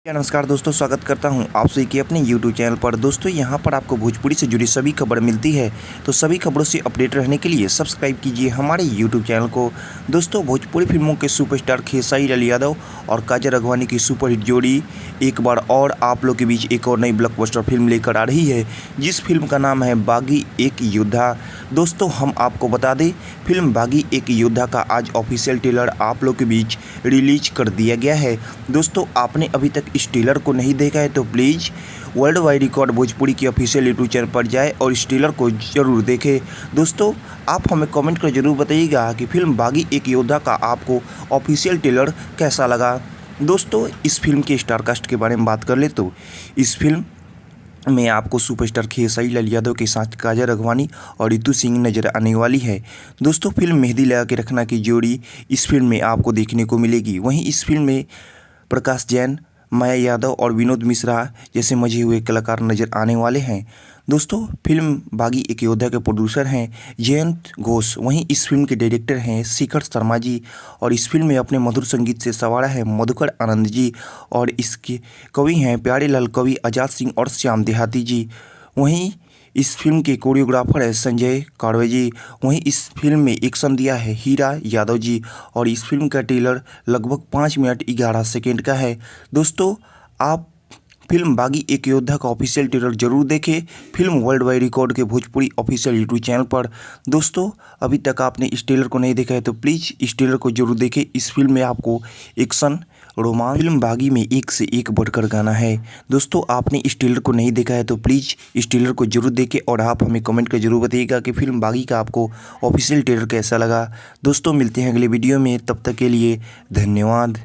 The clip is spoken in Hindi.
नमस्कार दोस्तों, स्वागत करता हूं आप सभी के अपने YouTube चैनल पर। दोस्तों यहां पर आपको भोजपुरी से जुड़ी सभी खबर मिलती है, तो सभी खबरों से अपडेट रहने के लिए सब्सक्राइब कीजिए हमारे YouTube चैनल को। दोस्तों भोजपुरी फिल्मों के सुपरस्टार खेसारी लाल यादव और काजल राघवानी की सुपरहिट जोड़ी एक बार और आप लोग के बीच एक और नई ब्लॉकबस्टर फिल्म लेकर आ रही है, जिस फिल्म का नाम है बागी एक योद्धा। दोस्तों हम आपको बता दें, फिल्म बागी एक योद्धा का आज ऑफिशियल ट्रेलर आप लोग के बीच रिलीज कर दिया गया है। दोस्तों आपने अभी तक इस ट्रेलर को नहीं देखा है तो please world wide record Bhojpuri की ऑफिशियल यूट्यूब चैनल पर जाए और इस ट्रेलर को ज़रूर देखें। दोस्तों आप हमें कमेंट कर ज़रूर बताइएगा कि फिल्म बागी एक योद्धा का आपको ऑफिशियल ट्रेलर कैसा लगा। दोस्तों इस फिल्म के स्टारकास्ट के बारे में बात कर ले तो इस फिल्म में आपको सुपरस्टार खेसारी लाल यादव के साथ काजल राघवानी और रितु सिंह नजर आने वाली है। दोस्तों फिल्म मेहंदी लगा के रखना की जोड़ी इस फिल्म में आपको देखने को मिलेगी। वहीं इस फिल्म में प्रकाश जैन, माया यादव और विनोद मिश्रा जैसे मजे हुए कलाकार नजर आने वाले हैं। दोस्तों फिल्म बागी एक योद्धा के प्रोड्यूसर हैं जयंत घोष। वहीं इस फिल्म के डायरेक्टर हैं शिखर शर्मा जी और इस फिल्म में अपने मधुर संगीत से सवारा है मधुकर आनंद जी और इसके कवि हैं प्यारे लाल कवि, आजाद सिंह और श्याम देहाती जी। वहीं इस फिल्म के कोरियोग्राफर है संजय कारवे जी। वहीं इस फिल्म में एक्शन दिया है हीरा यादव जी और इस फिल्म का ट्रेलर लगभग 5 मिनट 11 सेकेंड का है। दोस्तों आप फिल्म बागी एक योद्धा का ऑफिशियल ट्रेलर जरूर देखें फिल्म वर्ल्ड वाइड रिकॉर्ड के भोजपुरी ऑफिशियल यूट्यूब चैनल पर। दोस्तों अभी तक आपने इस ट्रेलर को नहीं देखा है तो प्लीज़ इस ट्रेलर को जरूर देखें। इस फिल्म में आपको एक्शन, रोमांस, फिल्म बागी में एक से एक बढ़कर गाना है। दोस्तों आपने इस ट्रेलर को नहीं देखा है तो प्लीज़ इस ट्रेलर को जरूर देखें और आप हमें कमेंट कर जरूर बताइएगा कि फिल्म बागी का आपको ऑफिशियल ट्रेलर कैसा लगा। दोस्तों मिलते हैं अगले वीडियो में, तब तक के लिए धन्यवाद।